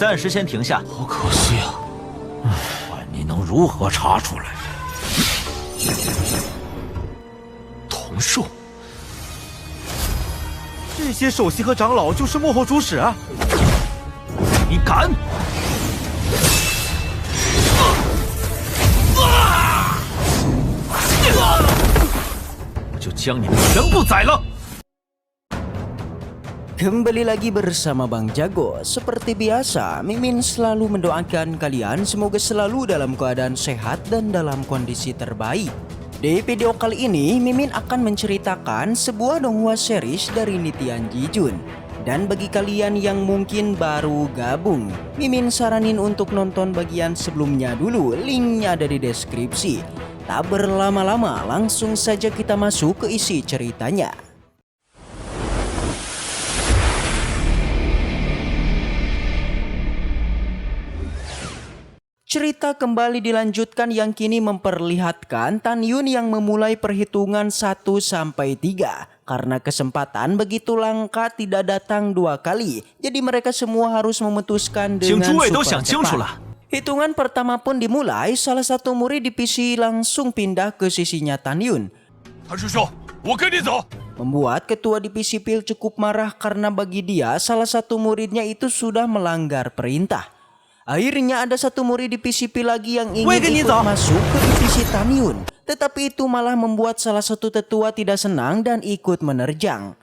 暂时先停下。好可惜啊！看你能如何查出来？童术，这些首席和长老就是幕后主使啊！你敢！我就将你们全部宰了！ Kembali lagi bersama Bang Jago. Seperti biasa, Mimin selalu mendoakan kalian semoga selalu dalam keadaan sehat dan dalam kondisi terbaik. Di video kali ini, Mimin akan menceritakan sebuah donghua series dari Nitian Jijun. Dan bagi kalian yang mungkin baru gabung, Mimin saranin untuk nonton bagian sebelumnya dulu, linknya ada di deskripsi. Tak berlama-lama, langsung saja kita masuk ke isi ceritanya. Cerita kembali dilanjutkan yang kini memperlihatkan Tan Yun yang memulai perhitungan 1-3. Karena kesempatan begitu langka tidak datang 2 kali. Jadi mereka semua harus memutuskan dengan super cepat. Hitungan pertama pun dimulai, salah satu murid di PC langsung pindah ke sisinya Tan Yun. Membuat ketua divisi Pil cukup marah karena bagi dia salah satu muridnya itu sudah melanggar perintah. Akhirnya ada satu murid divisi Pil lagi yang ingin ikut masuk ke divisi Tan Yun. Tetapi itu malah membuat salah satu tetua tidak senang dan ikut menerjang.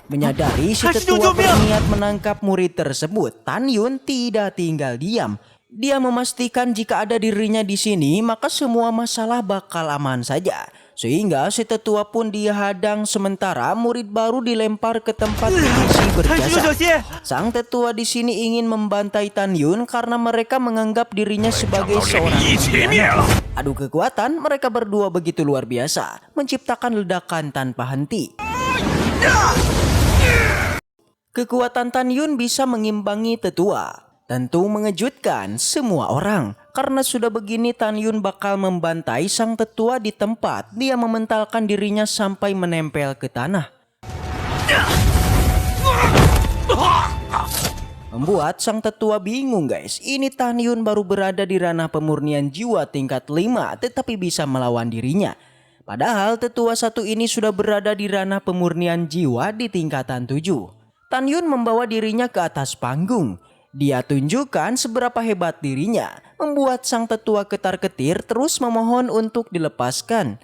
Menyadari si tetua berniat menangkap murid tersebut, Tan Yun tidak tinggal diam. Dia memastikan jika ada dirinya di sini maka semua masalah bakal aman saja. Sehingga si tetua pun dihadang sementara murid baru dilempar ke tempat divisi berjasa. Sang tetua di sini ingin membantai Tan Yun karena mereka menganggap dirinya sebagai seorang pengkhianat. Adu kekuatan mereka berdua begitu luar biasa, menciptakan ledakan tanpa henti. Kekuatan Tan Yun bisa mengimbangi tetua. Tentu mengejutkan semua orang. Karena sudah begini Tan Yun bakal membantai sang tetua di tempat. Dia mementalkan dirinya sampai menempel ke tanah. Membuat sang tetua bingung guys. Ini Tan Yun baru berada di ranah pemurnian jiwa tingkat 5 tetapi bisa melawan dirinya. Padahal tetua satu ini sudah berada di ranah pemurnian jiwa di tingkatan 7. Tan Yun membawa dirinya ke atas panggung. Dia tunjukkan seberapa hebat dirinya, membuat sang tetua ketar-ketir terus memohon untuk dilepaskan.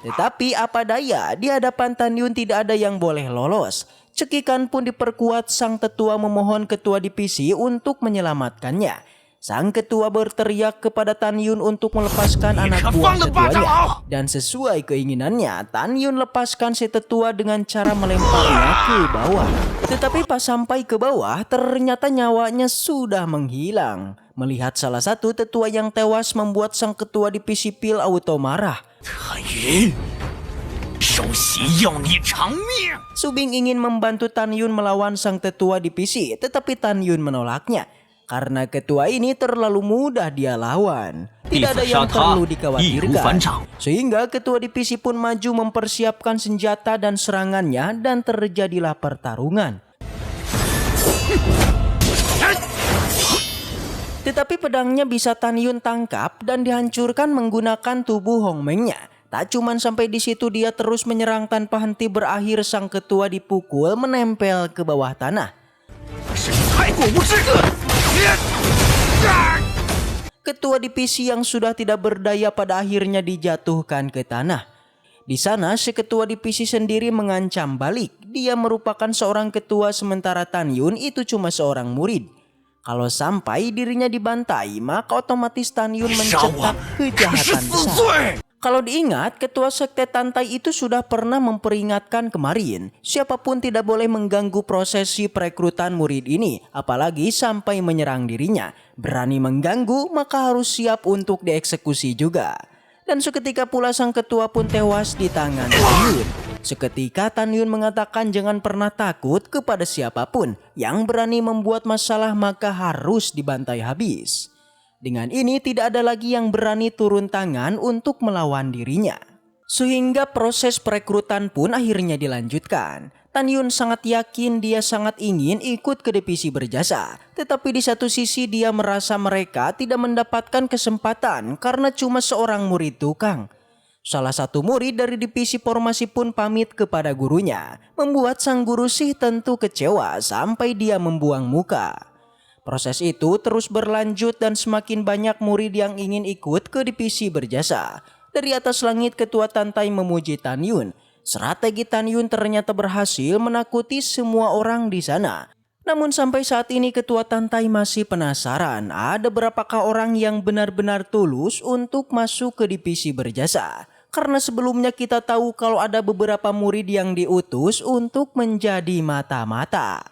Tetapi apa daya, di hadapan Tan Yun tidak ada yang boleh lolos. Cekikan pun diperkuat, sang tetua memohon ketua divisi untuk menyelamatkannya. Sang ketua berteriak kepada Tan Yun untuk melepaskan anak buah tetuanya. Dan sesuai keinginannya, Tan Yun lepaskan si tetua dengan cara melemparnya ke bawah. Tetapi pas sampai ke bawah, ternyata nyawanya sudah menghilang. Melihat salah satu tetua yang tewas membuat sang ketua divisi Pil auto marah. Subing ingin membantu Tan Yun melawan sang tetua divisi, tetapi Tan Yun menolaknya. Karena ketua ini terlalu mudah dia lawan. Tidak ada yang perlu dikhawatirkan. Sehingga ketua divisi pun maju mempersiapkan senjata dan serangannya dan terjadilah pertarungan. Tetapi pedangnya bisa Tan Yun tangkap dan dihancurkan menggunakan tubuh Hongmengnya. Tak cuman sampai di situ, dia terus menyerang tanpa henti, berakhir sang ketua dipukul menempel ke bawah tanah. Ketua divisi yang sudah tidak berdaya pada akhirnya dijatuhkan ke tanah. Di sana si ketua divisi sendiri mengancam balik. Dia merupakan seorang ketua sementara Tan Yun itu cuma seorang murid. Kalau sampai dirinya dibantai maka otomatis Tan Yun mencetak kejahatan besar. Kalau diingat, ketua sekte Tantai itu sudah pernah memperingatkan kemarin, siapapun tidak boleh mengganggu prosesi perekrutan murid ini, apalagi sampai menyerang dirinya. Berani mengganggu maka harus siap untuk dieksekusi juga. Dan seketika pula sang ketua pun tewas di tangan Tan Yun. Seketika Tan Yun mengatakan jangan pernah takut kepada siapapun, yang berani membuat masalah maka harus dibantai habis. Dengan ini tidak ada lagi yang berani turun tangan untuk melawan dirinya. Sehingga proses perekrutan pun akhirnya dilanjutkan. Tan Yun sangat yakin dia sangat ingin ikut ke divisi berjasa. Tetapi di satu sisi dia merasa mereka tidak mendapatkan kesempatan karena cuma seorang murid tukang. Salah satu murid dari divisi formasi pun pamit kepada gurunya, membuat sang guru sih tentu kecewa sampai dia membuang muka. Proses itu terus berlanjut dan semakin banyak murid yang ingin ikut ke divisi berjasa. Dari atas langit Ketua Tantai memuji Tan Yun. Strategi Tan Yun ternyata berhasil menakuti semua orang di sana. Namun sampai saat ini Ketua Tantai masih penasaran ada berapakah orang yang benar-benar tulus untuk masuk ke divisi berjasa. Karena sebelumnya kita tahu kalau ada beberapa murid yang diutus untuk menjadi mata-mata.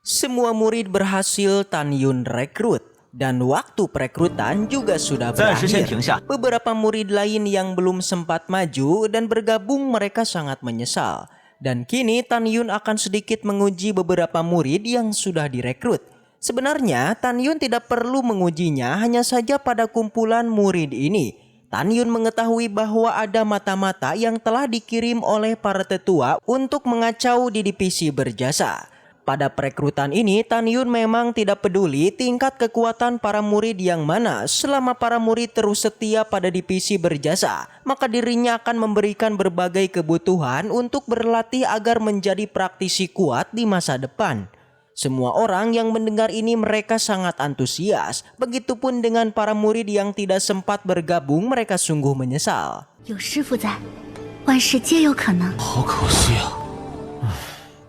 Semua murid berhasil Tan Yun rekrut. Dan waktu perekrutan juga sudah berakhir. Beberapa murid lain yang belum sempat maju dan bergabung mereka sangat menyesal. Dan kini Tan Yun akan sedikit menguji beberapa murid yang sudah direkrut. Sebenarnya Tan Yun tidak perlu mengujinya hanya saja pada kumpulan murid ini. Tan Yun mengetahui bahwa ada mata-mata yang telah dikirim oleh para tetua untuk mengacau di divisi berjasa. Pada perekrutan ini, Tan Yun memang tidak peduli tingkat kekuatan para murid yang mana. Selama para murid terus setia pada divisi berjasa, maka dirinya akan memberikan berbagai kebutuhan untuk berlatih agar menjadi praktisi kuat di masa depan. Semua orang yang mendengar ini mereka sangat antusias. Begitupun dengan para murid yang tidak sempat bergabung, mereka sungguh menyesal. 有师傅在，万事皆有可能。 好可惜啊！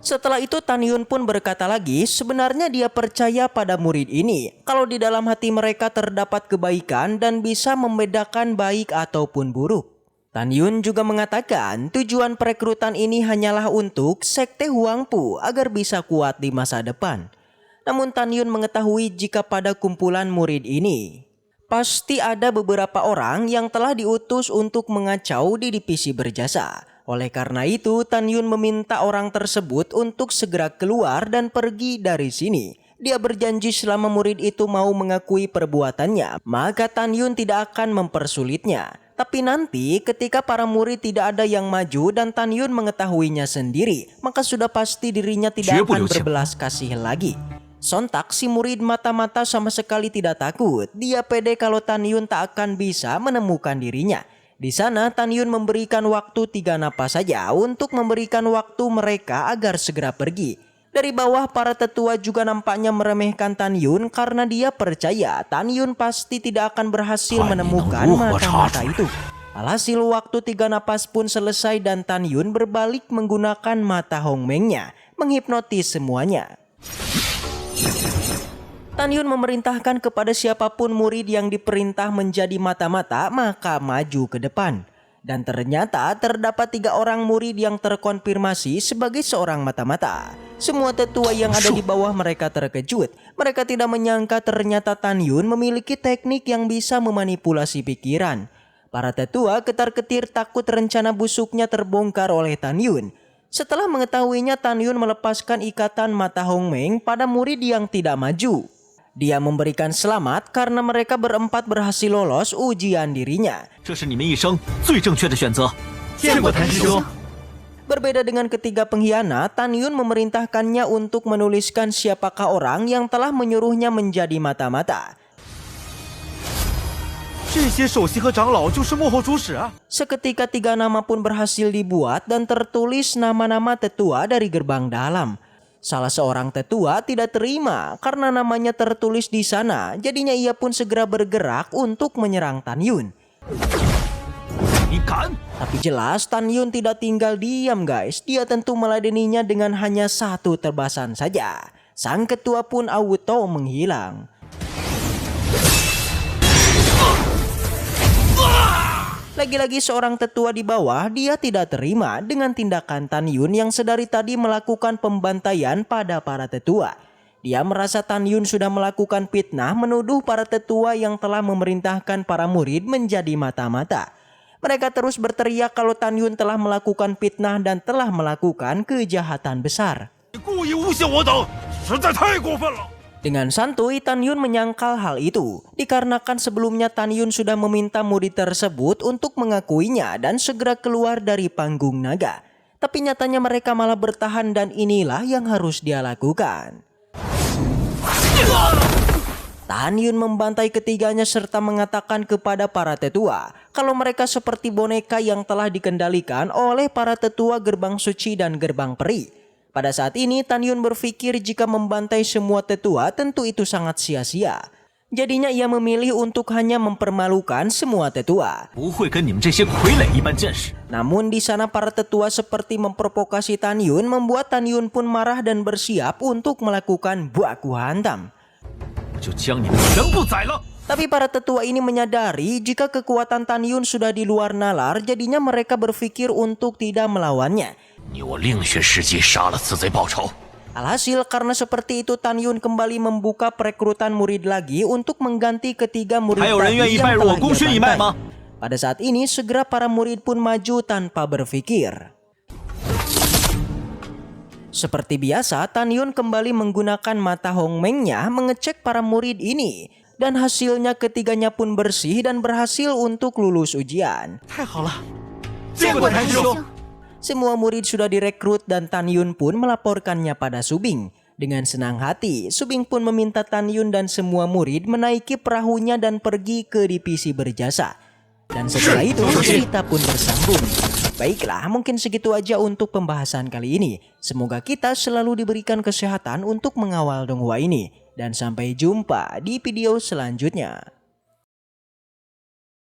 Setelah itu Tan Yun pun berkata lagi, sebenarnya dia percaya pada murid ini. Kalau di dalam hati mereka terdapat kebaikan dan bisa membedakan baik ataupun buruk. Tan Yun juga mengatakan tujuan perekrutan ini hanyalah untuk sekte Huangpu agar bisa kuat di masa depan. Namun Tan Yun mengetahui jika pada kumpulan murid ini pasti ada beberapa orang yang telah diutus untuk mengacau di divisi berjasa. Oleh karena itu, Tan Yun meminta orang tersebut untuk segera keluar dan pergi dari sini. Dia berjanji selama murid itu mau mengakui perbuatannya, maka Tan Yun tidak akan mempersulitnya. Tapi nanti ketika para murid tidak ada yang maju dan Tan Yun mengetahuinya sendiri, maka sudah pasti dirinya tidak akan berbelas kasih lagi. Sontak si murid mata-mata sama sekali tidak takut. Dia pede kalau Tan Yun tak akan bisa menemukan dirinya. Di sana Tan Yun memberikan waktu 3 napas saja untuk memberikan waktu mereka agar segera pergi. Dari bawah para tetua juga nampaknya meremehkan Tan Yun karena dia percaya Tan Yun pasti tidak akan berhasil menemukan mata-mata itu. Alhasil waktu 3 napas pun selesai dan Tan Yun berbalik menggunakan mata Hongmengnya menghipnotis semuanya. Tan Yun memerintahkan kepada siapapun murid yang diperintah menjadi mata-mata maka maju ke depan. Dan ternyata terdapat 3 orang murid yang terkonfirmasi sebagai seorang mata-mata. Semua tetua yang ada di bawah mereka terkejut. Mereka tidak menyangka ternyata Tan Yun memiliki teknik yang bisa memanipulasi pikiran. Para tetua ketar-ketir takut rencana busuknya terbongkar oleh Tan Yun. Setelah mengetahuinya, Tan Yun melepaskan ikatan mata Hongmeng pada murid yang tidak maju. Dia memberikan selamat karena mereka berempat berhasil lolos ujian dirinya. Berbeda dengan ketiga pengkhianat, Tan Yun memerintahkannya untuk menuliskan siapakah orang yang telah menyuruhnya menjadi mata-mata. Seketika 3 nama pun berhasil dibuat dan tertulis nama-nama tetua dari gerbang dalam. Salah seorang tetua tidak terima karena namanya tertulis di sana. Jadinya ia pun segera bergerak untuk menyerang Tan Yun. Tapi jelas Tan Yun tidak tinggal diam guys. Dia tentu meladeninya dengan hanya 1 tebasan saja. Sang ketua pun auto menghilang. Lagi-lagi seorang tetua di bawah, dia tidak terima dengan tindakan Tan Yun yang sedari tadi melakukan pembantaian pada para tetua. Dia merasa Tan Yun sudah melakukan fitnah menuduh para tetua yang telah memerintahkan para murid menjadi mata-mata. Mereka terus berteriak kalau Tan Yun telah melakukan fitnah dan telah melakukan kejahatan besar. Dengan santuy, Tan Yun menyangkal hal itu, dikarenakan sebelumnya Tan Yun sudah meminta murid tersebut untuk mengakuinya dan segera keluar dari panggung naga. Tapi nyatanya mereka malah bertahan dan inilah yang harus dia lakukan. Tan Yun membantai ketiganya serta mengatakan kepada para tetua kalau mereka seperti boneka yang telah dikendalikan oleh para tetua gerbang suci dan gerbang peri. Pada saat ini Tan Yun berpikir jika membantai semua tetua tentu itu sangat sia-sia. Jadinya ia memilih untuk hanya mempermalukan semua tetua. Namun di sana para tetua seperti memprovokasi Tan Yun membuat Tan Yun pun marah dan bersiap untuk melakukan baku hantam. Tapi para tetua ini menyadari jika kekuatan Tan Yun sudah di luar nalar, jadinya mereka berpikir untuk tidak melawannya. Alhasil karena seperti itu Tan Yun kembali membuka perekrutan murid lagi untuk mengganti ketiga murid tadi yang telah dia bantai. Pada saat ini segera para murid pun maju tanpa berpikir. Seperti biasa, Tan Yun kembali menggunakan mata Hongmeng-nya mengecek para murid ini. Dan hasilnya ketiganya pun bersih dan berhasil untuk lulus ujian. Semua murid sudah direkrut dan Tan Yun pun melaporkannya pada Subing. Dengan senang hati, Subing pun meminta Tan Yun dan semua murid menaiki perahunya dan pergi ke divisi berjasa. Dan setelah itu cerita pun bersambung. Baiklah, mungkin segitu aja untuk pembahasan kali ini. Semoga kita selalu diberikan kesehatan untuk mengawal donghua ini. Dan sampai jumpa di video selanjutnya.